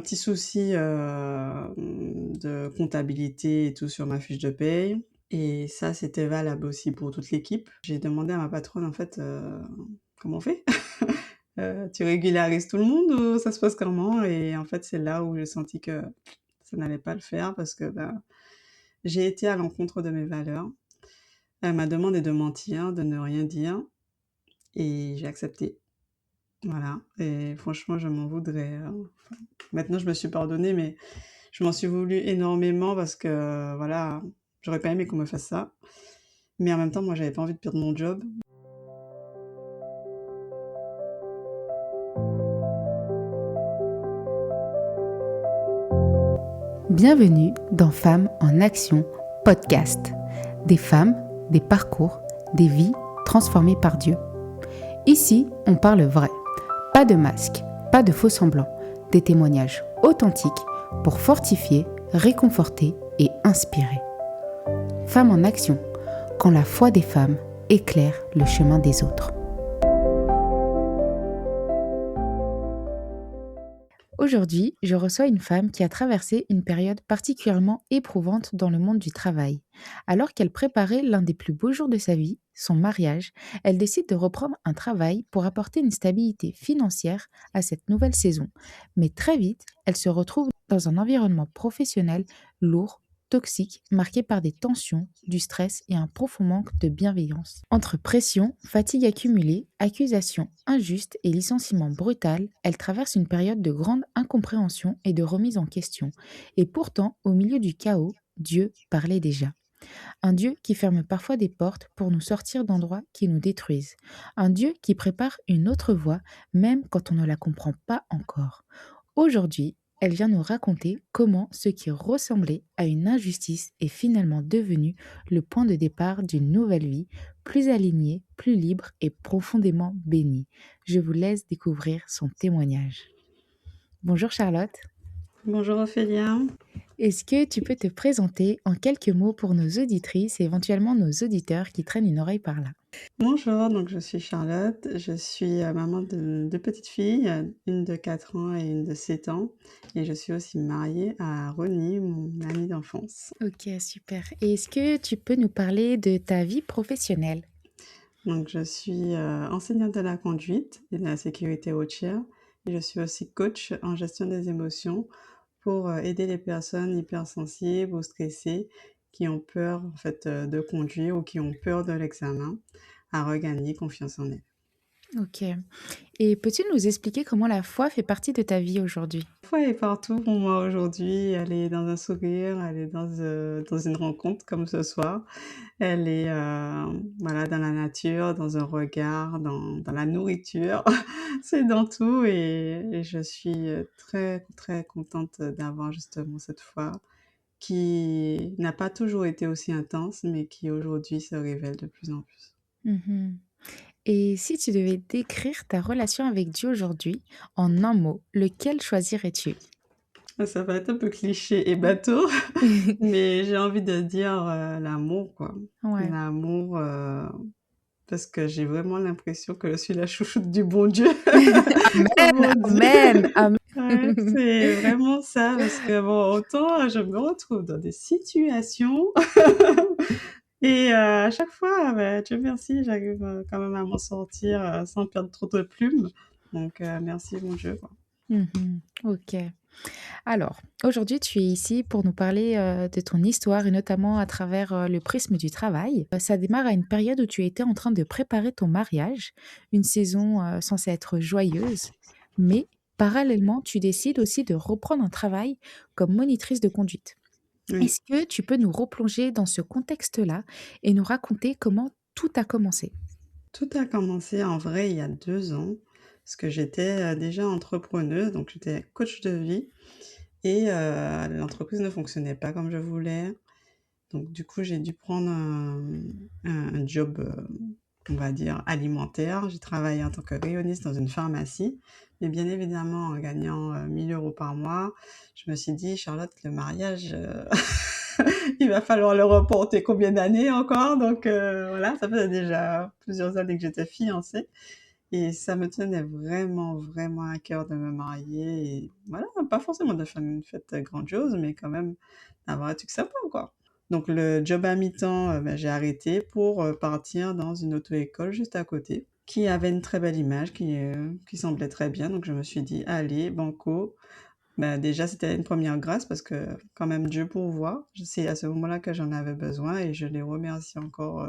Petit souci, de comptabilité et tout sur ma fiche de paye et ça, c'était valable aussi pour toute l'équipe. J'ai demandé à ma patronne, en fait, «Comment on fait? Tu régularises tout le monde ou ça se passe comment?» Et en fait, c'est là où j'ai senti que ça n'allait pas le faire parce que, ben, j'ai été à l'encontre de mes valeurs. Elle m'a demandé de mentir, de ne rien dire et j'ai accepté. Voilà et franchement, je m'en voudrais, enfin, maintenant je me suis pardonnée, mais je m'en suis voulu énormément parce que, voilà, j'aurais pas aimé qu'on me fasse ça. Mais en même temps, moi, j'avais pas envie de perdre mon job. Bienvenue dans Femmes en Action podcast. Des femmes, des parcours, des vies transformées par Dieu. Ici, on parle vrai. Pas de masque, pas de faux semblants. Des témoignages authentiques pour fortifier, réconforter et inspirer. Femmes en Action, quand la foi des femmes éclaire le chemin des autres. Aujourd'hui, je reçois une femme qui a traversé une période particulièrement éprouvante dans le monde du travail. Alors qu'elle préparait l'un des plus beaux jours de sa vie, son mariage, elle décide de reprendre un travail pour apporter une stabilité financière à cette nouvelle saison. Mais très vite, elle se retrouve dans un environnement professionnel lourd, toxique, marqué par des tensions, du stress et un profond manque de bienveillance. Entre pression, fatigue accumulée, accusations injustes et licenciements brutal, elle traverse une période de grande incompréhension et de remise en question. Et pourtant, au milieu du chaos, Dieu parlait déjà. Un Dieu qui ferme parfois des portes pour nous sortir d'endroits qui nous détruisent. Un Dieu qui prépare une autre voie, même quand on ne la comprend pas encore. Aujourd'hui, elle vient nous raconter comment ce qui ressemblait à une injustice est finalement devenu le point de départ d'une nouvelle vie, plus alignée, plus libre et profondément bénie. Je vous laisse découvrir son témoignage. Bonjour Charlotte. Bonjour Ophélia. Est-ce que tu peux te présenter en quelques mots pour nos auditrices et éventuellement nos auditeurs qui traînent une oreille par là? Bonjour, donc je suis Charlotte, je suis, maman de 2 petites filles, une de 4 ans et une de 7 ans et je suis aussi mariée à Ronnie, mon ami d'enfance. Ok, super. Et est-ce que tu peux nous parler de ta vie professionnelle? Donc je suis, enseignante de la conduite et de la sécurité routière et je suis aussi coach en gestion des émotions pour, aider les personnes hypersensibles ou stressées qui ont peur, en fait, de conduire ou qui ont peur de l'examen, à regagner confiance en elles. Ok. Et peux-tu nous expliquer comment la foi fait partie de ta vie aujourd'hui? La foi est partout pour moi aujourd'hui, elle est dans un sourire, elle est dans une rencontre comme ce soir. Elle est, voilà, dans la nature, dans un regard, dans la nourriture, c'est dans tout et je suis, très, très contente d'avoir justement cette foi qui n'a pas toujours été aussi intense, mais qui aujourd'hui se révèle de plus en plus. Mhm. Et si tu devais décrire ta relation avec Dieu aujourd'hui en un mot, lequel choisirais-tu? Ah, ça va être un peu cliché et bateau, mais j'ai envie de dire, l'amour, quoi. Ouais. L'amour, parce que j'ai vraiment l'impression que je suis la chouchoute du bon Dieu. Amen, Mon Dieu! amen, amen. Ouais, c'est vraiment ça, parce que bon, autant je me retrouve dans des situations et à chaque fois, bah, Dieu merci, j'arrive, quand même à m'en sortir, sans perdre trop de plumes. Donc merci mon Dieu, quoi. Mhm. Ok. Alors, aujourd'hui, tu es ici pour nous parler de ton histoire et notamment à travers le prisme du travail. Ça démarre à une période où tu étais en train de préparer ton mariage, une saison censée être joyeuse, mais parallèlement, tu décides aussi de reprendre un travail comme monitrice de conduite. Oui. Est-ce que tu peux nous replonger dans ce contexte-là et nous raconter comment tout a commencé? Tout a commencé en vrai il y a 2 ans, parce que j'étais, déjà entrepreneuse, donc j'étais coach de vie et l'entreprise ne fonctionnait pas comme je voulais. Donc du coup, j'ai dû prendre un job, on va dire alimentaire. J'ai travaillé en tant que rayonniste dans une pharmacie, mais bien évidemment en gagnant, 1 000 € par mois. Je me suis dit: «Charlotte, le mariage, il va falloir le reporter combien d'années encore?» Donc voilà, ça faisait déjà plusieurs années que j'étais fiancée et ça me tenait vraiment, vraiment à cœur de me marier et voilà, pas forcément de faire une fête grandiose, mais quand même d'avoir un truc sympa, quoi. Donc le job à mi-temps, j'ai arrêté pour, partir dans une auto-école juste à côté, qui avait une très belle image, qui semblait très bien. Donc je me suis dit: «Allez, banco». Bah, déjà, c'était une première grâce parce que quand même Dieu pourvoit. C'est à ce moment-là que j'en avais besoin et je les remercie encore,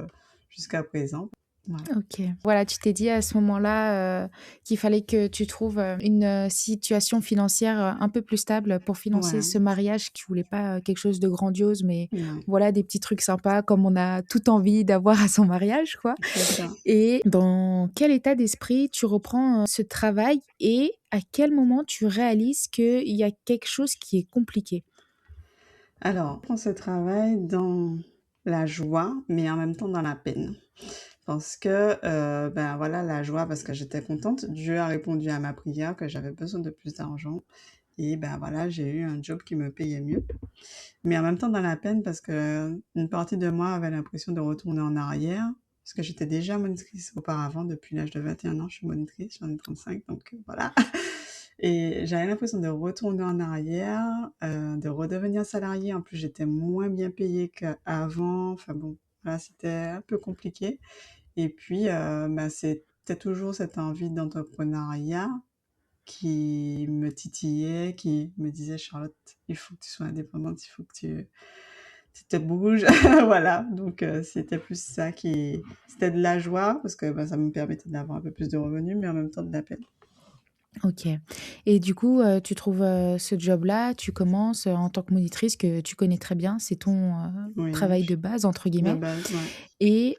jusqu'à présent. Voilà. OK. Voilà, tu t'es dit à ce moment-là, qu'il fallait que tu trouves, une, situation financière, un peu plus stable pour financer ce Ouais, mariage. Tu voulais pas, quelque chose de grandiose, mais ouais, voilà, des petits trucs sympas comme on a tout envie d'avoir à son mariage, quoi. c'est ça. Et dans quel état d'esprit tu reprends, ce travail et à quel moment tu réalises qu'il y a quelque chose qui est compliqué? Alors, on se travaille dans la joie, mais en même temps dans la peine. Parce que, ben, voilà, la joie parce que j'étais contente. Dieu a répondu à ma prière que j'avais besoin de plus d'argent et ben, voilà, j'ai eu un job qui me payait mieux. Mais en même temps dans la peine parce que une partie de moi avait l'impression de retourner en arrière, parce que j'étais déjà monitrice auparavant. Depuis l'âge de 21 ans, je suis monitrice, j'en ai 35, donc voilà. Et j'avais l'impression de retourner en arrière, de redevenir salariée. En plus, j'étais moins bien payée qu'avant. Enfin bon, voilà, c'était un peu compliqué. Et puis, bah, c'était toujours cette envie d'entrepreneuriat qui me titillait, qui me disait: «Charlotte, il faut que tu sois indépendante, il faut que tu te bouges». Voilà, donc c'était plus ça qui c'était de la joie parce que, bah, ça me permettait d'avoir un peu plus de revenus, mais en même temps de la peine. OK, et du coup, tu trouves, ce job-là, tu commences, en tant que monitrice que tu connais très bien, c'est ton, Oui, «travail de base» entre de guillemets, base, ouais. et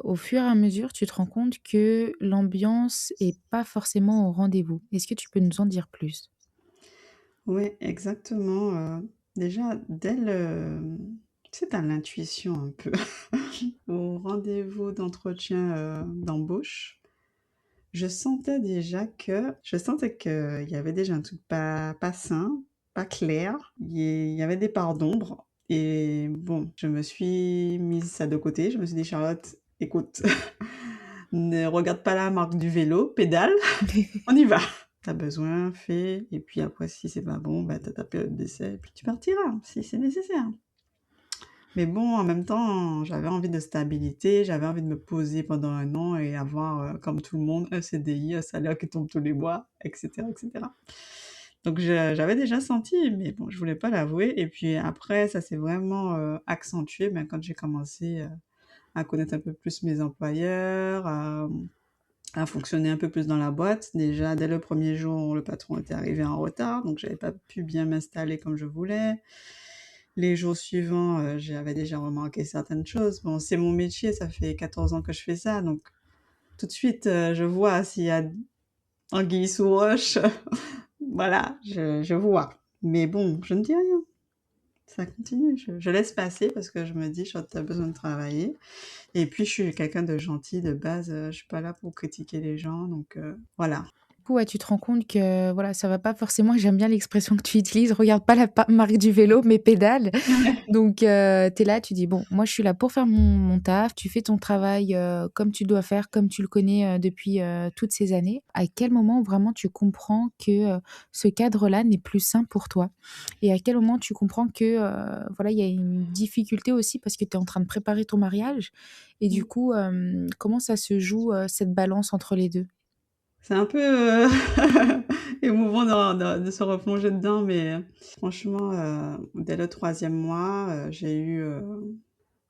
au fur et à mesure, tu te rends compte que l'ambiance est pas forcément au rendez-vous. Est-ce que tu peux nous en dire plus? Oui, exactement, déjà dès le tu sais, tu l'intuition un peu. Au rendez-vous d'entretien, d'embauche, je sentais qu'il y avait déjà un truc pas sain, pas clair. Il y avait des parts d'ombre et bon, je me suis mise ça de côté. Je me suis dit: «Charlotte, écoute, ne regarde pas la marque du vélo, pédale, on y va. T'as besoin, fais et puis après si c'est pas bon, bah, tu ta période d'essai et puis tu partiras si c'est nécessaire». Mais bon, en même temps, j'avais envie de stabilité, j'avais envie de me poser pendant 1 an et avoir, comme tout le monde, un CDI, un salaire qui tombe tous les mois et cetera et cetera. Donc j'avais déjà senti, mais bon, je voulais pas l'avouer et puis après ça s'est vraiment, accentué, ben, quand j'ai commencé, à connaître un peu plus mes employeurs, à fonctionner un peu plus dans la boîte. Déjà, dès le premier jour, le patron était arrivé en retard, donc j'avais pas pu bien m'installer comme je voulais. Les jours suivants, j'avais déjà remarqué certaines choses. Bon, c'est mon métier, ça fait 14 ans que je fais ça, donc tout de suite, je vois s'il y a anguille sous roche. Voilà, je vois. Mais bon, je ne dis rien. Ça continue, je laisse passer parce que je me dis: «Tu as besoin de travailler» et puis je suis quelqu'un de gentil de base, je suis pas là pour critiquer les gens donc voilà. Coup, ouais, tu te rends compte que, voilà, ça va pas forcément, j'aime bien l'expression que tu utilises: «Regarde pas la marque du vélo, mais pédale». Donc tu es là, tu dis: «Bon, moi, je suis là pour faire mon taf». Tu fais ton travail, comme tu dois faire, comme tu le connais, depuis, toutes ces années. À quel moment vraiment tu comprends que, ce cadre-là n'est plus sain pour toi? Et à quel moment tu comprends que, voilà, il y a une difficulté aussi parce que tu es en train de préparer ton mariage et du Mmh. coup, comment ça se joue, cette balance entre les 2? C'est un peu, émouvant de se replonger dedans, mais franchement, dès le 3e mois, j'ai eu,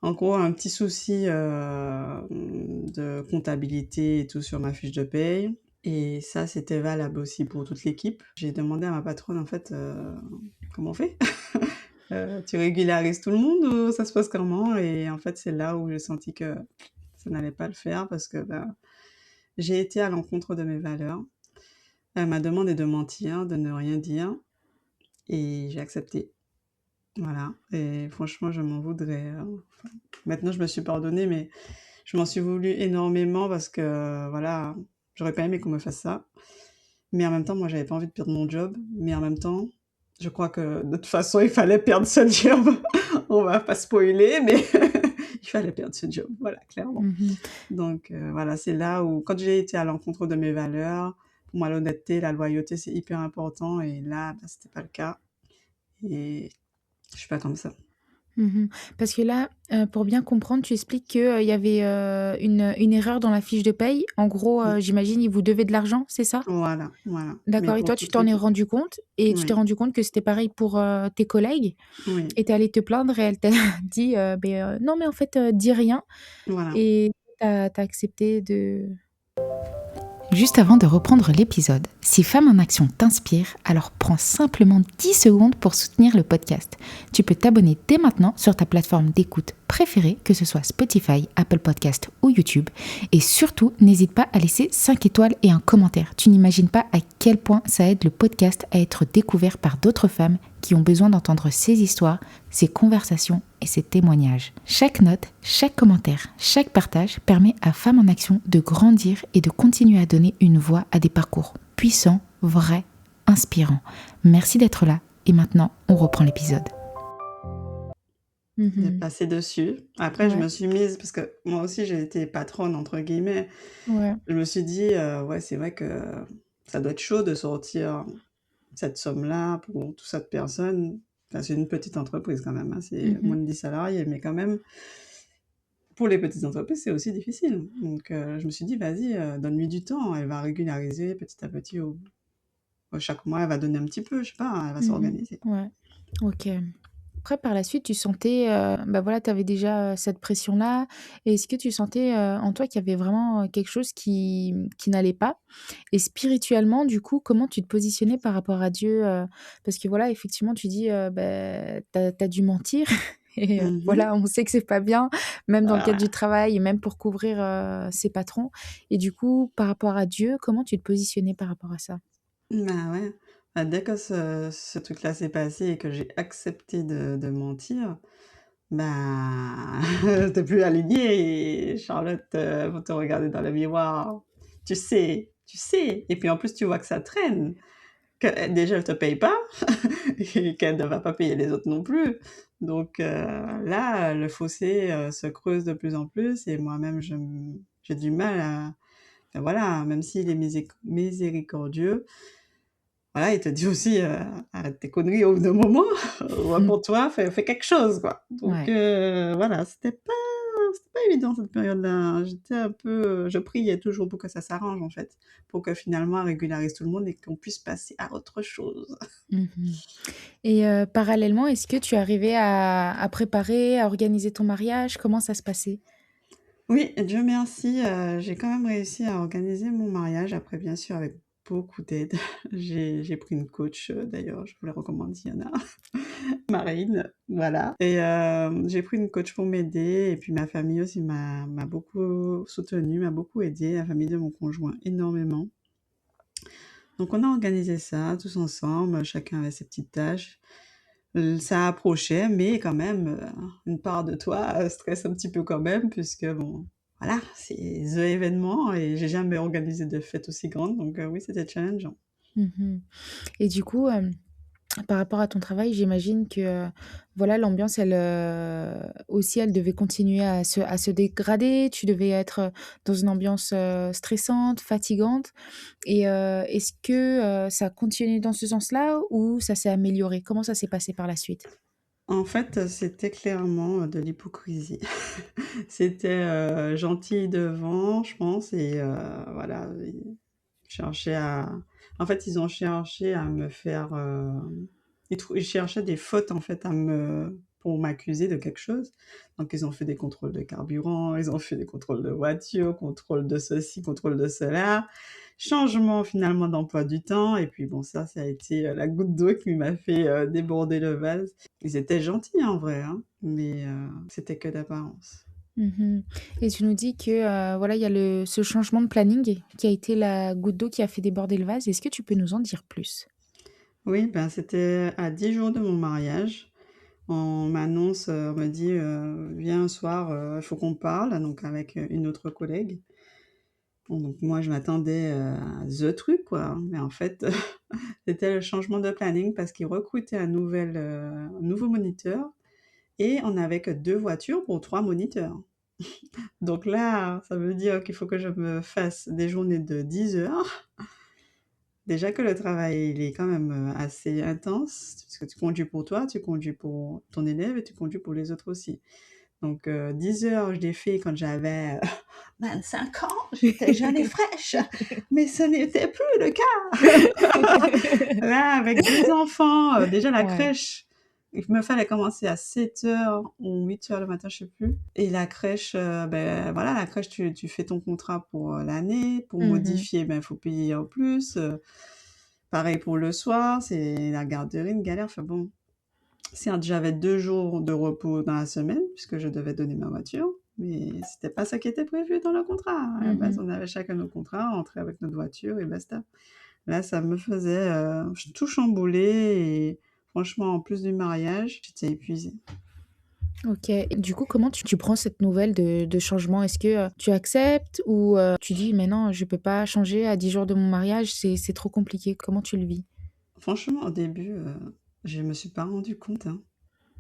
en gros, un petit souci, de comptabilité et tout sur ma fiche de paye et ça, c'était valable aussi pour toute l'équipe. J'ai demandé à ma patronne, en fait, «Comment on fait? Tu régularises tout le monde ou ça se passe comment?» Et en fait, c'est là où j'ai senti que ça n'allait pas le faire parce que, ben, j'ai été à l'encontre de mes valeurs. Elle m'a demandé de mentir, de ne rien dire et j'ai accepté. Voilà et franchement, je m'en voudrais, enfin, maintenant je me suis pardonnée, mais je m'en suis voulu énormément parce que, voilà, j'aurais pas aimé qu'on me fasse ça. Mais en même temps, moi, j'avais pas envie de perdre mon job, mais en même temps, je crois que de toute façon, il fallait perdre ce job. On va pas spoiler, mais il fallait perdre ce job, voilà, clairement. Mmh. Donc voilà, c'est là où quand j'ai été à l'encontre de mes valeurs, pour moi l'honnêteté, la loyauté, c'est hyper important et là, bah, c'était pas le cas et je suis pas comme ça. Mmh. Parce que là, pour bien comprendre, tu expliques que, il y avait, une erreur dans la fiche de paye. En gros, Mmh. j'imagine, ils vous devaient de l'argent, c'est ça? Voilà, voilà, mais D'accord et pour toi, tu toute t'en es l'équipe. rendu compte et tu t'es Oui, rendu compte que c'était pareil pour, tes collègues oui, et tu es allé te plaindre et elle t'a dit, «Non mais en fait, dis rien» voilà. et tu as accepté de Juste avant de reprendre l'épisode, si Femmes en Action t'inspire, alors prends simplement 10 secondes pour soutenir le podcast. Tu peux t'abonner dès maintenant sur ta plateforme d'écoute préférée, que ce soit Spotify, Apple Podcast ou YouTube. Et surtout, n'hésite pas à laisser 5 étoiles et un commentaire. Tu n'imagines pas à quel point ça aide le podcast à être découvert par d'autres femmes qui ont besoin d'entendre ces histoires, ces conversations et ces témoignages. Chaque note, chaque commentaire, chaque partage permet à Femmes en Action de grandir et de continuer à donner une voix à des parcours puissants, vrais, inspirants. Merci d'être là et maintenant on reprend l'épisode. De Mmh. passer dessus. Après, je Ouais, me suis mise parce que moi aussi j'ai été «patronne» entre guillemets. ouais. Je me suis dit: «Ouais, c'est vrai que ça doit être chaud de sortir cette somme-là pour tout ça de personnes». Enfin, c'est une petite entreprise quand même, hein, c'est Mmh. moins de 10 salariés, mais quand même, pour les petites entreprises, c'est aussi difficile. Donc je me suis dit: «Vas-y, donne-lui du temps, elle va régulariser petit à petit chaque mois, elle va donner un petit peu, je sais pas, elle va Mmh. s'organiser». Ouais, OK. Après par la suite, tu sentais, voilà, tu avais déjà, cette pression-là. Est-ce que tu sentais, en toi qu'il y avait vraiment, quelque chose qui n'allait pas? Et spirituellement, du coup, comment tu te positionnais par rapport à Dieu, Parce que voilà, effectivement, tu dis, tu as dû mentir et Mmh. voilà, on sait que c'est pas bien, même dans le cadre Ouais. du travail et même pour couvrir, ses patrons. Et du coup, par rapport à Dieu, comment tu te positionnais par rapport à ça? Bah, ouais. Bah, dès que ce truc-là s'est passé et que j'ai accepté de mentir, bah, tu plus aligné et Charlotte, faut te regarder dans le miroir. Tu sais et puis en plus tu vois que ça traîne, que déjà elle te paye pas et qu'elle ne va pas payer les autres non plus. Donc là, le fossé, se creuse de plus en plus et moi-même j'ai du mal à enfin voilà, même s'il est miséricordieux, voilà, il te dit aussi, «Arrête tes conneries au bout d'un moment, repens-toi, fais quelque chose, quoi». Donc Ouais. voilà, c'était pas évident cette période-là. J'étais un peu, je priais toujours pour que ça s'arrange, en fait, pour que finalement elle régularise tout le monde et qu'on puisse passer à autre chose. Mmh. Et parallèlement, est-ce que tu arrivais à préparer, à organiser ton mariage? Comment ça se passait? Oui, Dieu merci, j'ai quand même réussi à organiser mon mariage, après bien sûr avec beaucoup d'aide. J'ai pris une coach, d'ailleurs, je vous la recommande s'il y en a. Marine, voilà et j'ai pris une coach pour m'aider et puis ma famille aussi m'a beaucoup soutenue, m'a beaucoup aidée, la famille de mon conjoint énormément. Donc on a organisé ça tous ensemble, chacun avait ses petites tâches. Ça approchait mais quand même, une part de toi, stresse un petit peu quand même puisque bon, voilà, c'est the événement et j'ai jamais organisé de fête aussi grande donc oui, c'était challengeant. Mmh. Et du coup, par rapport à ton travail, j'imagine que, voilà, l'ambiance, elle, aussi, elle devait continuer à se dégrader. Tu devais être, dans une ambiance, stressante, fatigante et est-ce que, ça a continué dans ce sens-là ou ça s'est amélioré? Comment ça s'est passé par la suite? En fait, c'était clairement, de l'hypocrisie. C'était, gentil devant, je pense et voilà, ils cherchaient à en fait, ils ont cherché à me faire, ils cherchaient des fautes, en fait, à me pour m'accuser de quelque chose. Donc ils ont fait des contrôles de carburant, ils ont fait des contrôles de voiture, contrôle de ceci, contrôle de cela, changement finalement d'emploi du temps et puis bon ça a été, la goutte d'eau qui m'a fait, déborder le vase. Ils étaient gentils en vrai, hein, mais c'était que d'apparence. Mmh. Et tu nous dis que, voilà, il y a ce changement de planning qui a été la goutte d'eau qui a fait déborder le vase. Est-ce que tu peux nous en dire plus? Oui, ben, c'était à 10 jours de mon mariage. On m'annonce, on me dit, «Viens un soir, il faut qu'on parle», donc avec, une autre collègue. Bon, donc moi je m'attendais, à the truc quoi, mais en fait, c'était le changement de planning parce qu'ils recrutaient un nouveau moniteur et on n'avait que 2 voitures pour 3 moniteurs. Donc là, ça veut dire qu'il faut que je me fasse des journées de 10 heures. Déjà que le travail, il est quand même, assez intense, parce que tu conduis pour toi, tu conduis pour ton élève et tu conduis pour les autres aussi. Donc 10 heures, je l'ai fait quand j'avais 25 ans, j'étais jeune et fraîche, mais ce n'était plus le cas. Là, avec 2 enfants, déjà la Ouais. crèche, il me fallait commencer à 7 heures ou 8 heures le matin, je sais plus. Et la crèche, voilà, la crèche, tu fais ton contrat pour l'année. Pour Mmh. modifier, il faut payer en plus. Pareil pour le soir, c'est la garderie, une galère. Enfin bon, certes, j'avais 2 jours de repos dans la semaine, puisque je devais donner ma voiture, mais c'était pas ça qui était prévu dans le contrat. À la base, Mmh. on avait chacun nos contrats, on rentrait avec notre voiture et basta. Là, ça me faisait, tout chambouler et franchement, en plus du mariage, j'étais épuisée. OK. Et du coup, comment tu prends cette nouvelle de changement? Est-ce que, tu acceptes ou, tu dis: «Mais non, je peux pas changer à 10 jours de mon mariage, c'est trop compliqué». Comment tu le vis? Franchement, au début, je me suis pas rendu compte, hein.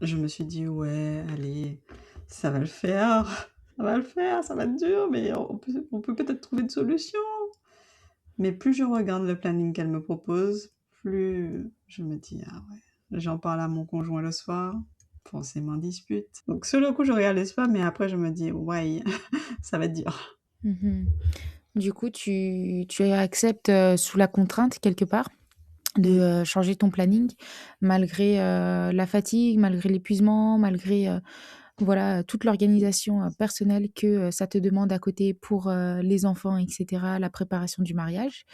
Je me suis dit: «Ouais, allez, ça va le faire, ça va le faire, ça va être dur, mais on peut peut-être trouver une solution». Mais plus je regarde le planning qu'elle me propose, plus je me dis: «Ah ouais». J'en parle à mon conjoint le soir, forcément dispute. Donc sur le coup, je réalise pas, mais après je me dis: «Ouais, ça va être dur». Mmh. Du coup, tu acceptes, sous la contrainte quelque part de, Mmh. changer ton planning malgré, la fatigue, malgré l'épuisement, malgré, voilà, toute l'organisation, personnelle que, ça te demande à côté pour, les enfants et cetera, la préparation du mariage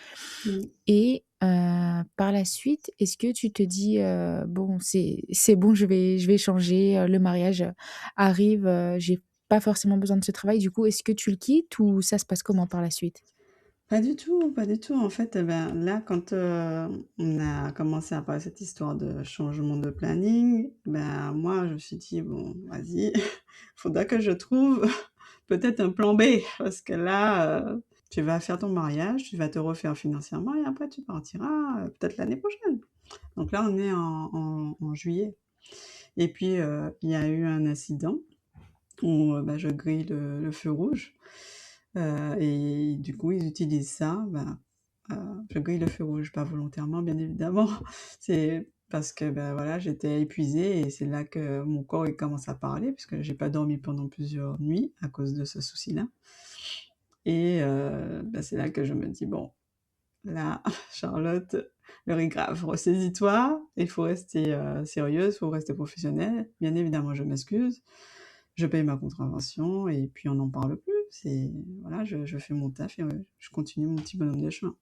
Mmh. et par la suite, est-ce que tu te dis, «Bon, c'est bon, je vais changer, le mariage, arrive, j'ai pas forcément besoin de ce travail». Du coup, est-ce que tu le quittes ou ça se passe comment par la suite? Pas du tout, pas du tout. En fait, là, quand, on a commencé à parler de cette histoire de changement de planning, moi, je me suis dit: «Bon, vas-y, faudra que je trouve peut-être un plan B parce que là, tu vas faire ton mariage, tu vas te refaire financièrement et après tu partiras, peut-être l'année prochaine». Donc là, on est en juillet et puis, il y a eu un incident où, je grille le feu rouge, et du coup, ils utilisent ça, heu, je grille le feu rouge, pas volontairement, bien évidemment. C'est parce que, voilà, j'étais épuisée et c'est là que mon corps, il commence à parler puisque j'ai pas dormi pendant plusieurs nuits à cause de ce souci-là et c'est là que je me dis: «Bon, là, Charlotte, l'heure est grave, ressaisis-toi, il faut rester, sérieuse, il faut rester professionnelle». Bien évidemment, je m'excuse, je paye ma contravention et puis on n'en parle plus. C'est voilà, je fais mon taf et je continue mon petit bonhomme de chemin.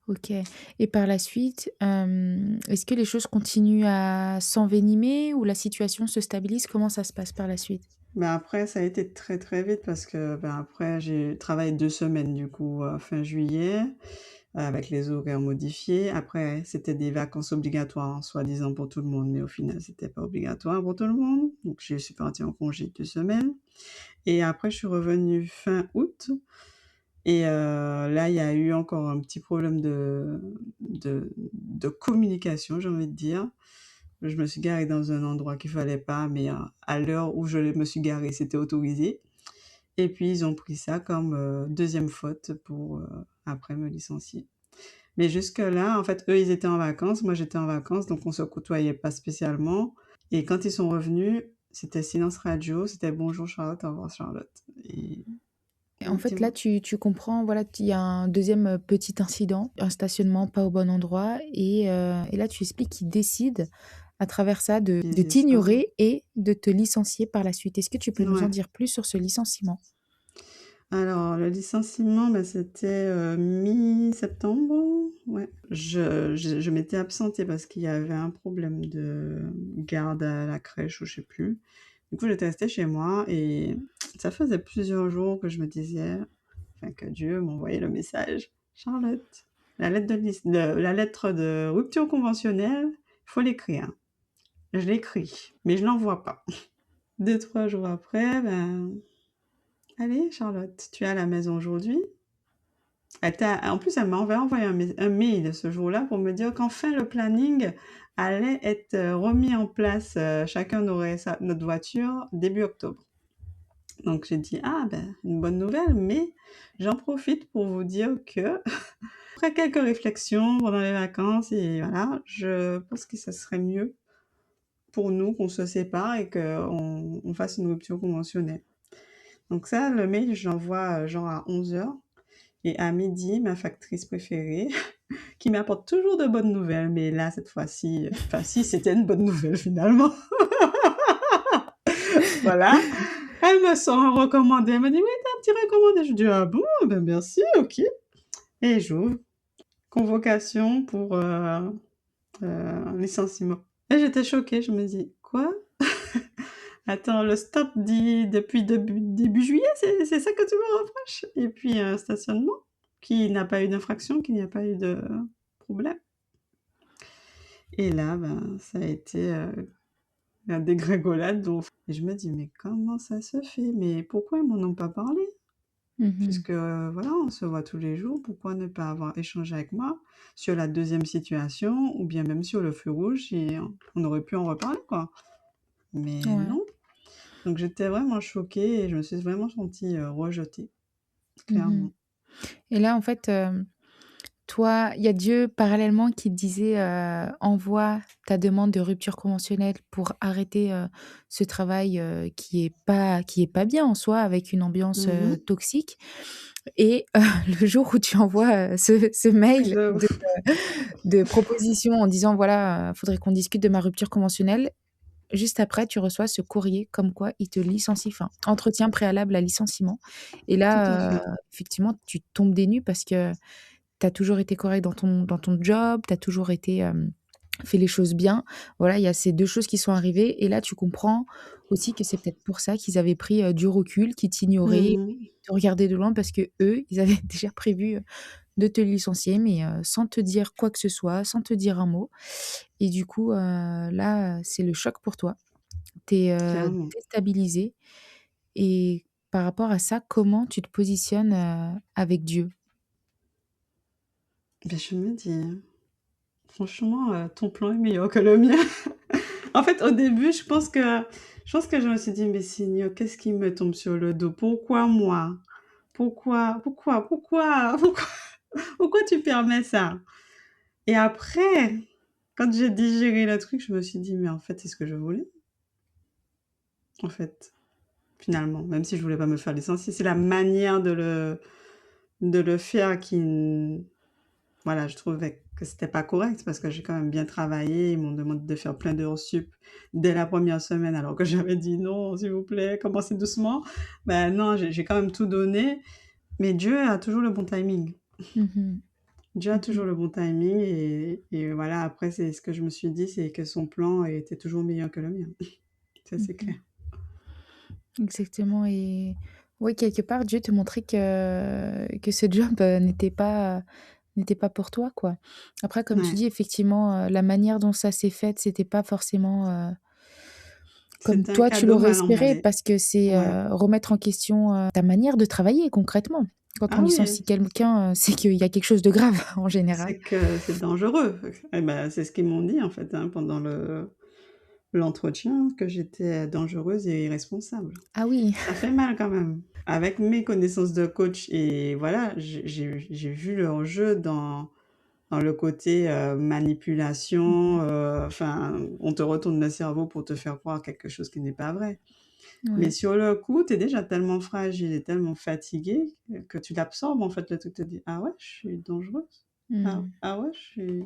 OK et par la suite, est-ce que les choses continuent à s'envenimer ou la situation se stabilise? Comment ça se passe par la suite? Après ça a été très, très vite parce que, après j'ai travaillé 2 semaines du coup, fin juillet, avec les horaires modifiés. Après c'était des vacances obligatoires, hein, soi-disant pour tout le monde, mais au final c'était pas obligatoire pour tout le monde. Donc je suis partie en congé 2 semaines et après je suis revenue fin août et là il y a eu encore un petit problème de communication, j'ai envie de dire. Je me suis garée dans un endroit qu'il fallait pas, mais à l'heure où je me suis garée, c'était autorisé et puis ils ont pris ça comme, 2e faute pour, après me licencier. Mais jusque-là, en fait, eux, ils étaient en vacances, moi j'étais en vacances, donc on se côtoyait pas spécialement et quand ils sont revenus, c'était silence radio, c'était: «Bonjour Charlotte, au revoir Charlotte» et Et en fait, là, dis-moi? tu comprends, voilà, qu'il y a un deuxième e petit incident, un stationnement pas au bon endroit et là, tu expliques qu'ils décident à travers ça de C'est ça. t'ignorer et de te licencier par la suite. Est-ce que tu peux nous en Ouais. dire plus sur ce licenciement? Alors le licenciement, c'était, mi-septembre, ouais. Je m'étais absentée parce qu'il y avait un problème de garde à la crèche ou je sais plus. Du coup, j'étais restée chez moi et ça faisait plusieurs jours que je me disais, enfin que Dieu m'envoyait le message: «Charlotte, la lettre de rupture conventionnelle, il faut l'écrire». Je l'écris, mais je l'envoie pas. 2 3 jours après, «Allez Charlotte, tu es à la maison aujourd'hui?» En plus, elle m'avait envoyé un mail ce jour-là pour me dire qu'enfin le planning allait être remis en place. Chacun aurait notre voiture début octobre. Donc j'ai dit, ah ben, une bonne nouvelle, mais j'en profite pour vous dire que, après quelques réflexions pendant les vacances, et voilà, je pense que ça serait mieux pour nous qu'on se sépare et qu'on fasse une rupture conventionnelle. Donc ça, le mail, je l'envoie genre à 11 heures. Et à midi, ma factrice préférée, qui m'apporte toujours de bonnes nouvelles, mais là, cette fois-ci, enfin si, c'était une bonne nouvelle finalement. Voilà. Elle me sort un recommandé. Elle me dit, oui, t'as un petit recommandé. Je dis, ah bon, ben merci, ok. Et j'ouvre. Convocation pour un licenciement. Et j'étais choquée. Je me dis, quoi? Attends, le stop dit depuis début juillet, c'est ça que tu me reproches? Et puis un stationnement qui n'a pas eu d'infraction, qui n'y a pas eu de problème. Et là, ben, ça a été la dégringolade. Et je me dis, mais comment ça se fait? Mais pourquoi ils m'en ont pas parlé? Mhm. Puisque voilà, on se voit tous les jours, pourquoi ne pas avoir échangé avec moi sur la deuxième situation ou bien même sur le feu rouge et on aurait pu en reparler, quoi. Mais Ouais. non. Donc j'étais vraiment choquée et je me suis vraiment sentie rejetée, Mhm. clairement. Et là, en fait, toi, il y a Dieu parallèlement qui te disait, envoie ta demande de rupture conventionnelle pour arrêter, ce travail, qui est pas bien en soi, avec une ambiance, Mhm. toxique. Et le jour où tu envoies, ce mail Je- de proposition en disant: «Voilà, faudrait qu'on discute de ma rupture conventionnelle», juste après, tu reçois ce courrier comme quoi il te licencie, enfin, entretien préalable à licenciement. Et Tout à là, fait. effectivement, tu tombes des nues parce que tu as toujours été correct dans ton job, tu as toujours été, fait les choses bien. Voilà, il y a ces 2 choses qui sont arrivées et là, tu comprends aussi que c'est peut-être pour ça qu'ils avaient pris, du recul, qu'ils t'ignoraient, Mhm. te regardaient de loin parce qu'eux, ils avaient déjà prévu, de te licencier, mais sans te dire quoi que ce soit, sans te dire un mot. Et du coup, là, c'est le choc pour toi. Tu es, Clairement. déstabilisée. Et par rapport à ça, comment tu te positionnes, avec Dieu? Ben, je me dis, franchement, ton plan est meilleur que le mien. En fait, au début, je pense que je me suis dit: «Mais Seigneur, qu'est-ce qui me tombe sur le dos? Pourquoi moi? Pourquoi pourquoi tu permets ça?» Et après, quand j'ai digéré le truc, je me suis dit: «Mais en fait, c'est ce que je voulais, en fait, finalement». Même si je voulais pas me faire licencier, c'est la manière de le faire voilà, je trouvais que c'était pas correct parce que j'ai quand même bien travaillé. Ils m'ont demandé de faire plein d'heures sup dès la première semaine alors que j'avais dit: «Non, s'il vous plaît, commencez doucement». Ben non, j'ai quand même tout donné, mais Dieu a toujours le bon timing. Mmh mh. Dieu a Mmh. toujours le bon timing et voilà, après c'est ce que je me suis dit, c'est que son plan était toujours meilleur que le mien. Ça, c'est Mmh. clair. Exactement. Et oui, quelque part, Dieu te montrait que ce job, n'était pas pour toi, quoi. Après, comme tu Ouais, dis, effectivement, la manière dont ça s'est fait, c'était pas forcément, comme c'était un toi tu cadeau l'aurais mal espéré, emballé. parce que c'est, Ouais. remettre en question, ta manière de travailler concrètement. Quand on Ah licencie oui, quelqu'un, c'est qu'il y a quelque chose de grave en général. c'est que c'est dangereux. Et ben, c'est ce qu'ils m'ont dit en fait, hein, pendant l'entretien, que j'étais dangereuse et irresponsable. Ah oui. Ça fait mal quand même. Avec mes connaissances de coach et voilà, j'ai vu leur jeu dans le côté, manipulation, enfin, on te retourne le cerveau pour te faire croire quelque chose qui n'est pas vrai. Mais Ouais. sur le coup, tu es déjà tellement fragile et tellement fatigué que tu l'absorbes en fait, le truc te dit: «Ah ouais, je suis dangereuse? Ah Mmh. ah ouais, je suis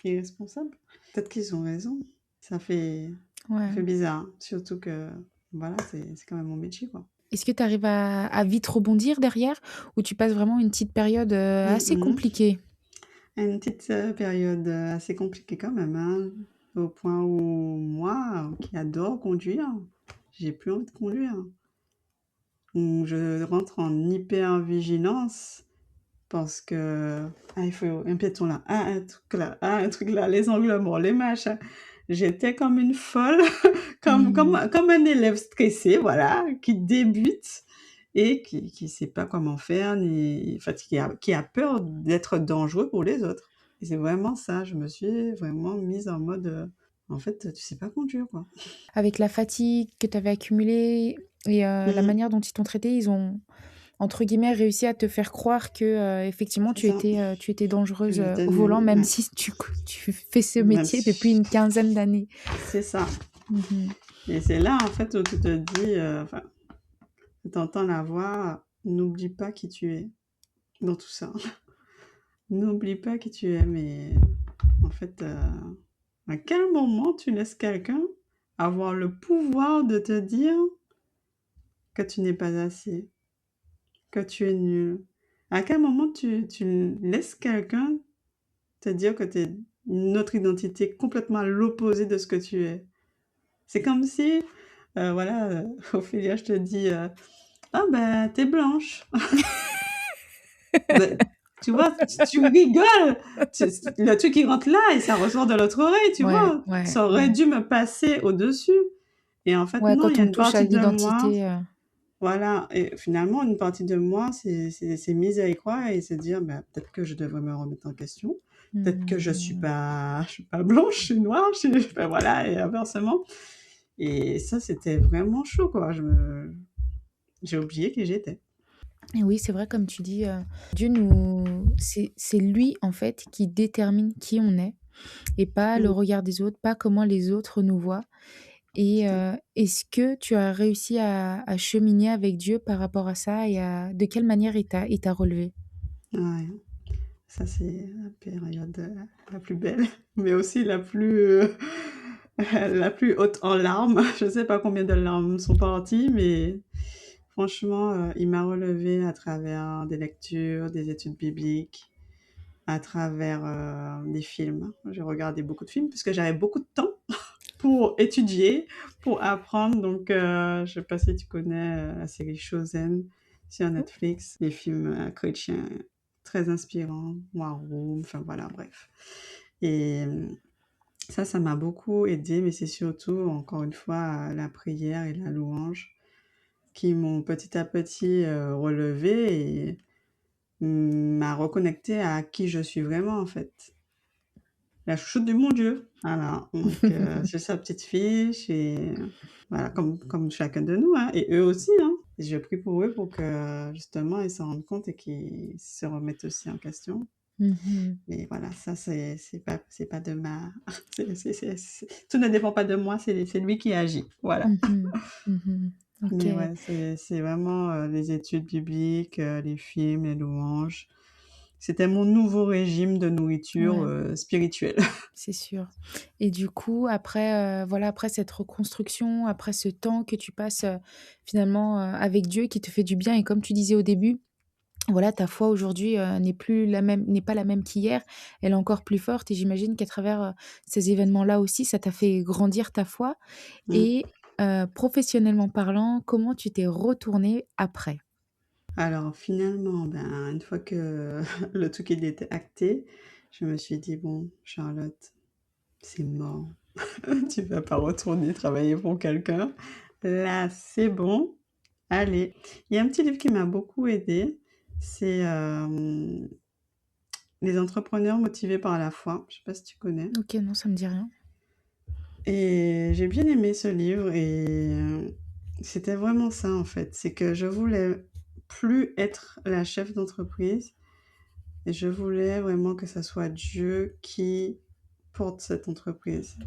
irresponsable?» Peut-être qu'ils ont raison. Ça fait ça Ouais. fait bizarre, hein, surtout que voilà, c'est quand même mon métier, quoi. Est-ce que tu arrives à vite rebondir derrière, ou tu passes vraiment une petite période, Mmh assez mh. compliquée? Une petite, période, assez compliquée quand même, hein, au point où moi, qui adore conduire, j'ai plus envie de conduire. Où je rentre en hypervigilance parce que: «Ah, il faut un piéton là, ah, un truc là, ah, un truc là, les angles morts, les machins». J'étais comme une folle, comme comme Mmh. comme un élève stressé, voilà, qui débute et qui sait pas comment faire ni enfin qui a peur d'être dangereux pour les autres. Et c'est vraiment ça, je me suis vraiment mise en mode, en fait, tu sais pas conduire, quoi. Avec la fatigue que tu avais accumulée et la Mmh. manière dont ils t'ont traité, ils ont, entre guillemets, «réussi» à te faire croire que, effectivement C'est ça, tu étais que dangereuse, j'étais au volant, nulle, même ouais. si tu fais ce Même métier depuis si une quinzaine d'années. c'est ça. Mmh. Et c'est là, en fait, où tu te dis, enfin, tu entends la voix: «N'oublie pas qui tu es dans tout ça. N'oublie pas qui tu es». Mais en fait, à quel moment tu laisses quelqu'un avoir le pouvoir de te dire que tu n'es pas assez, que tu es nul? À quel moment tu laisses quelqu'un te dire que tu es une autre identité complètement à l'opposé de ce que tu es? C'est comme si, voilà, Ophélia, je te dis, «Ah ben, tu blanche». Beh, tu vois? Tu rigoles! Tu le truc qui rentre là et ça ressort de l'autre oreille, tu Ouais, vois? ouais, Ça aurait ouais. dû me passer au-dessus et en fait Ouais, non, il quand y a on une touche à partie de moi, l'identité, voilà, et finalement une partie de moi c'est mise à y croire et se dire: «Bah, peut-être que je devrais me remettre en question. Peut-être que mmh. je suis pas blanche, je suis noire, je suis» enfin voilà, et inversement, et ça c'était vraiment chaud, quoi. J'ai oublié qui j'étais. Et oui, c'est vrai comme tu dis, Dieu nous c'est lui, en fait, qui détermine qui on est et pas le Mmh, regard des autres, pas comment les autres nous voient. Et tout à fait. est-ce que tu as réussi à cheminer avec Dieu par rapport à ça et à de quelle manière il t'a relevé? Ouais. Ça, c'est la période, la plus belle, mais aussi la plus, la plus haute en larmes. Je sais pas combien de larmes sont parties, mais franchement, il m'a relevée à travers des lectures, des études bibliques, à travers, des films. J'ai regardé beaucoup de films puisque j'avais beaucoup de temps pour étudier, pour apprendre. Donc, je sais pas si tu connais, la série Chosen sur Oh. Netflix, des films, chrétiens très inspirants, War Room, enfin voilà, bref. Et ça m'a beaucoup aidé, mais c'est surtout, encore une fois, la prière et la louange qui m'ont petit à petit, relevée et m'a reconnectée à qui je suis vraiment, en fait. La chouchoute de mon Dieu, voilà, donc c'est sa petite fiche et voilà, comme chacun de nous, hein, et eux aussi, hein. Et je prie pour eux pour que justement ils s'en rendent compte et qu'ils se remettent aussi en question. Mmh. Mais voilà, ça c'est pas de ma tout ne dépend pas de moi, c'est lui qui agit, voilà. Mmh. Mmh. Mais OK. ouais, c'est vraiment, les études bibliques, les films, les louanges. C'était mon nouveau régime de nourriture, Ouais, spirituelle. c'est sûr. Et du coup, après, voilà, après cette reconstruction, après ce temps que tu passes, finalement, avec Dieu qui te fait du bien et comme tu disais au début, voilà, ta foi aujourd'hui, n'est pas la même qu'hier. Elle est encore plus forte et j'imagine qu'à travers, ces événements-là aussi, ça t'a fait grandir ta foi Mmh. et professionnellement parlant, comment tu t'es retournée après? Alors finalement, ben, une fois que le truc il était acté, je me suis dit: «Bon Charlotte, c'est mort. Tu vas pas retourner travailler pour quelqu'un. Là, c'est bon, allez». Il y a un petit livre qui m'a beaucoup aidée, c'est, «Les entrepreneurs motivés par la foi». Je sais pas si tu connais? OK, non, ça me dit rien. Et j'ai bien aimé ce livre et c'était vraiment ça, en fait. C'est que je voulais plus être la chef d'entreprise. Et je voulais vraiment que ça soit Dieu qui porte cette entreprise.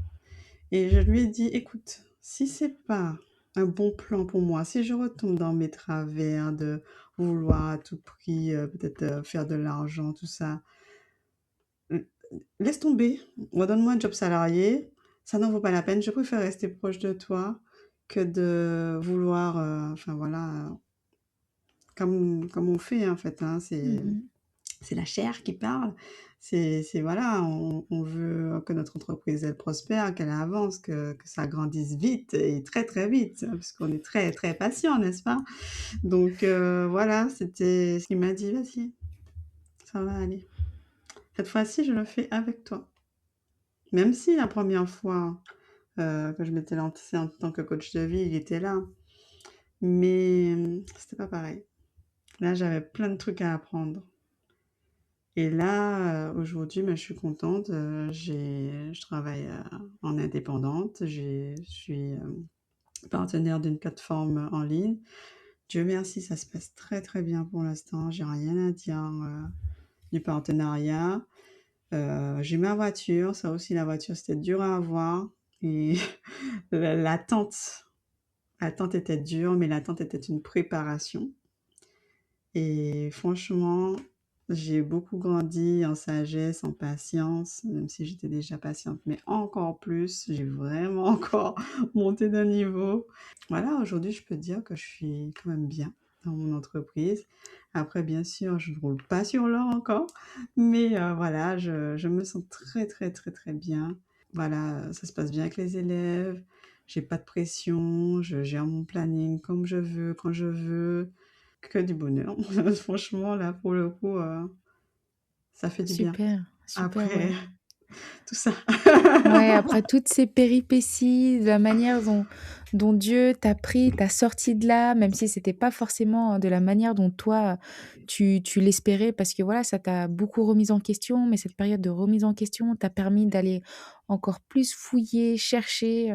Et je lui ai dit: «Écoute, si c'est pas un bon plan pour moi, si je retombe dans mes travers de vouloir à tout prix, peut-être, faire de l'argent, tout ça, l laisse tomber. Redonne-moi un job salarié, ça n'en vaut pas la peine. Je préfère rester proche de toi que de vouloir, enfin voilà, comme on fait, en fait, hein, Mmh. c'est la chair qui parle. C'est voilà, on veut que notre entreprise, elle prospère, qu'elle avance, que ça grandisse vite et très, très vite, hein, parce qu'on est très, très patient, n'est-ce pas? Donc voilà, c'était ce qu'il m'a dit: «Vas-y, ça va aller. Cette fois-ci, je le fais avec toi». Même si la première fois, que je m'étais lancée en tant que coach de vie, il était là, mais c'était pas pareil. Là, j'avais plein de trucs à apprendre. Et là, aujourd'hui, je suis contente, je travaille, en indépendante. Je suis, partenaire d'une plateforme en ligne. Dieu merci, ça se passe très, très bien pour l'instant. J'ai rien à dire, du partenariat. J'ai ma voiture, ça aussi la voiture, c'était dur à avoir et l'attente l'attente était dure, mais l'attente était une préparation et franchement, j'ai beaucoup grandi en sagesse, en patience, même si j'étais déjà patiente, mais encore plus, j'ai vraiment encore monté d'un niveau. Voilà, aujourd'hui, je peux dire que je suis quand même bien dans mon entreprise. Après, bien sûr, je ne roule pas sur l'or encore, mais voilà, je me sens très, très, très, très bien. Voilà, ça se passe bien avec les élèves, j'ai pas de pression, je gère mon planning comme je veux, quand je veux, que du bonheur. Franchement, là, pour le coup, ça fait du bien. Super, super, Après ouais. tout ça. Ouais, après toutes ces péripéties, de la manière dont Dieu t'a pris, t'a sorti de là, même si c'était pas forcément de la manière dont toi tu l'espérais parce que voilà, ça t'a beaucoup remise en question, mais cette période de remise en question t'a permis d'aller encore plus fouiller, chercher,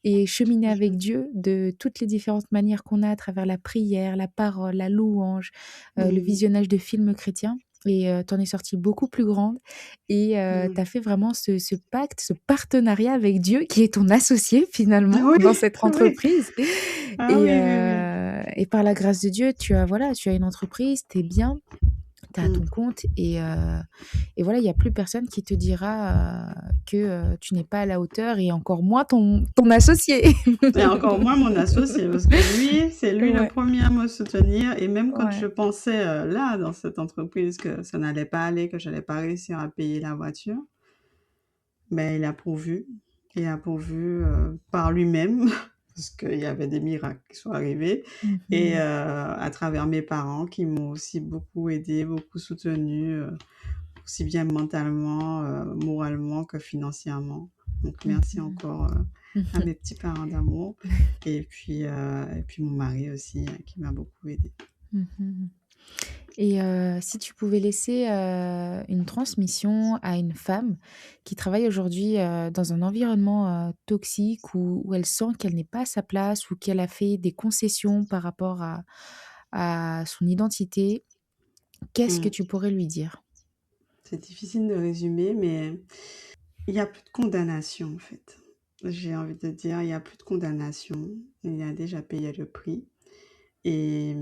et cheminer avec Dieu de toutes les différentes manières qu'on a à travers la prière, la parole, la louange, le Mmh. visionnage de films chrétiens et tu es sortie beaucoup plus grande et Mmh. tu as fait vraiment ce pacte, ce partenariat avec Dieu qui est ton associé finalement Oui, dans cette oui. entreprise Ah oui, oui, oui. et par la grâce de Dieu, tu as une entreprise, tu es bien, tu es à Mmh. ton compte et voilà, il y a plus personne qui te dira, que, tu n'es pas à la hauteur et encore moins ton associé. Et encore moins mon associé, parce que lui, c'est lui le Ouais, premier à me soutenir et même quand je ouais. pensais, là, dans cette entreprise, que ça n'allait pas aller, que j'allais pas réussir à payer la voiture, ben il a pourvu. Il a pourvu, par lui-même, parce qu'il y avait des miracles qui sont arrivés et Mmh. à travers mes parents qui m'ont aussi beaucoup aidée, beaucoup soutenue, aussi bien mentalement, moralement que financièrement. Donc Mmh merci mh. encore, à Mmh. mes petits parents d'amour et puis mon mari aussi, qui m'a beaucoup aidée. Mmh. Et si tu pouvais laisser, une transmission à une femme qui travaille aujourd'hui, dans un environnement, toxique où elle sent qu'elle n'est pas à sa place ou qu'elle a fait des concessions par rapport à son identité, qu'est-ce que Mmh. tu pourrais lui dire? C'est difficile de résumer, mais il y a plus de condamnation, en fait. J'ai envie de dire, il y a plus de condamnation. Il a déjà payé le prix et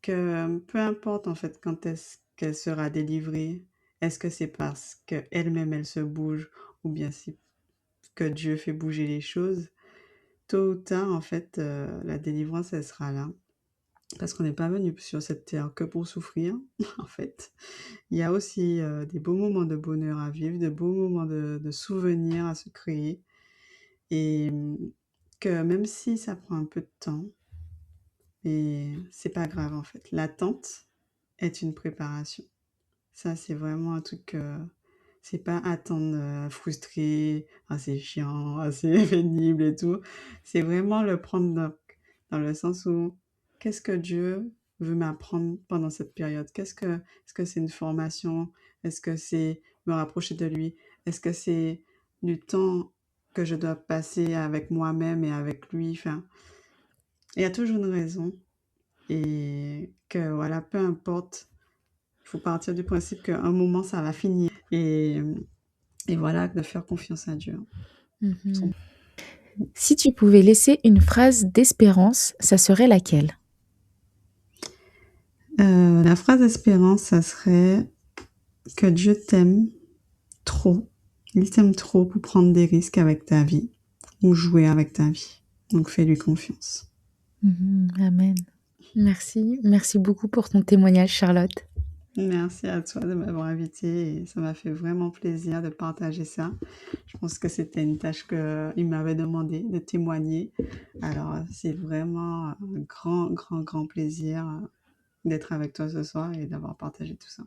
que peu importe, en fait, quand est-ce qu'elle sera délivrée, est-ce que c'est parce qu'elle-même, elle se bouge ou bien c'est que Dieu fait bouger les choses? Tôt ou tard, en fait, la délivrance, elle sera là. Parce qu'on n'est pas venu sur cette terre que pour souffrir, en fait. Il y a aussi, des beaux moments de bonheur à vivre, de beaux moments de souvenirs à se créer et que même si ça prend un peu de temps et c'est pas grave, en fait. L'attente est une préparation. Ça, c'est vraiment un truc, c'est pas attendre, frustré: «Ah c'est chiant, ah c'est pénible et tout». C'est vraiment le prendre dans le sens où qu'est-ce que Dieu veut m'apprendre pendant cette période? Est-ce que c'est une formation? Est-ce que c'est me rapprocher de lui? Est-ce que c'est du temps que je dois passer avec moi-même et avec lui? Enfin, il y a toujours une raison et que voilà, peu importe, il faut partir du principe qu'à un moment ça va finir et voilà, de faire confiance à Dieu. Mmh. Son Si tu pouvais laisser une phrase d'espérance, ça serait laquelle? La phrase d'espérance, ça serait que Dieu t'aime trop. Il t'aime trop pour prendre des risques avec ta vie ou jouer avec ta vie. Donc fais-lui confiance. Amen. Merci, merci beaucoup pour ton témoignage, Charlotte. Merci à toi de m'avoir invitée et ça m'a fait vraiment plaisir de partager ça. Je pense que c'était une tâche qu'il m'avait demandé de témoigner. Alors, c'est vraiment un grand, grand, grand plaisir, d'être avec toi ce soir et d'avoir partagé tout ça.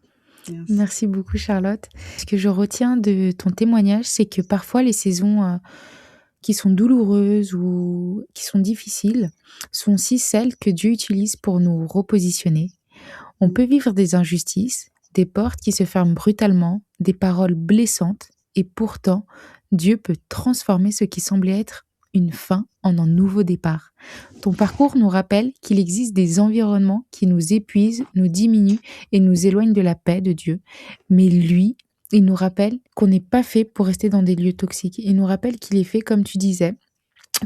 Merci. Merci beaucoup, Charlotte. Ce que je retiens de ton témoignage, c'est que parfois les saisons, qui sont douloureuses ou qui sont difficiles, sont aussi celles que Dieu utilise pour nous repositionner. On Mmh. peut vivre des injustices, des portes qui se ferment brutalement, des paroles blessantes, et pourtant, Dieu peut transformer ce qui semblait être une fin en un nouveau départ. Ton parcours nous rappelle qu'il existe des environnements qui nous épuisent, nous diminuent et nous éloignent de la paix de Dieu. Mais lui, il nous rappelle qu'on n'est pas fait pour rester dans des lieux toxiques. Il nous rappelle qu'il est fait, comme tu disais,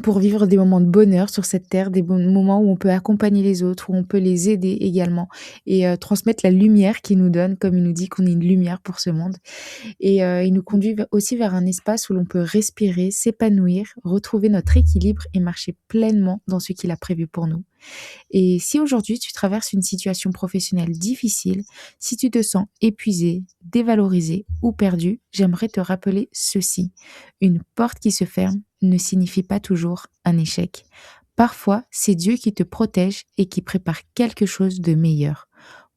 pour vivre des moments de bonheur sur cette terre, des moments où on peut accompagner les autres, où on peut les aider également et transmettre la lumière qu'il nous donne, comme il nous dit qu'on est une lumière pour ce monde. Et il nous conduit aussi vers un espace où l'on peut respirer, s'épanouir, retrouver notre équilibre et marcher pleinement dans ce qu'il a prévu pour nous. Et si aujourd'hui tu traverses une situation professionnelle difficile, si tu te sens épuisé, dévalorisé ou perdu, j'aimerais te rappeler ceci. Une porte qui se ferme ne signifie pas toujours un échec. Parfois, c'est Dieu qui te protège et qui prépare quelque chose de meilleur.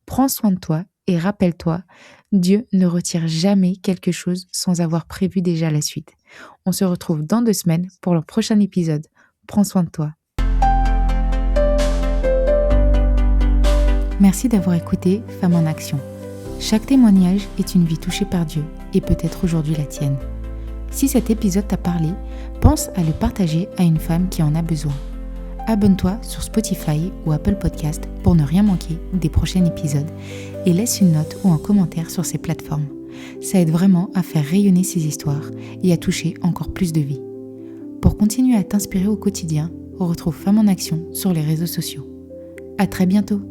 Prends soin de toi et rappelle-toi, Dieu ne retire jamais quelque chose sans avoir prévu déjà la suite. On se retrouve dans 2 semaines pour le prochain épisode. Prends soin de toi. Merci d'avoir écouté Femme en Action. Chaque témoignage est une vie touchée par Dieu et peut-être aujourd'hui la tienne. Si cet épisode t'a parlé, pense à le partager à une femme qui en a besoin. Abonne-toi sur Spotify ou Apple Podcast pour ne rien manquer des prochains épisodes et laisse une note ou un commentaire sur ces plateformes. Ça aide vraiment à faire rayonner ces histoires et à toucher encore plus de vies. Pour continuer à t'inspirer au quotidien, on retrouve Femme en Action sur les réseaux sociaux. À très bientôt,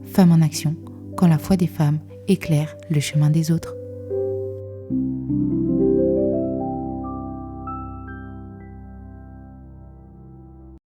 Femme en Action, quand la foi des femmes éclaire le chemin des autres.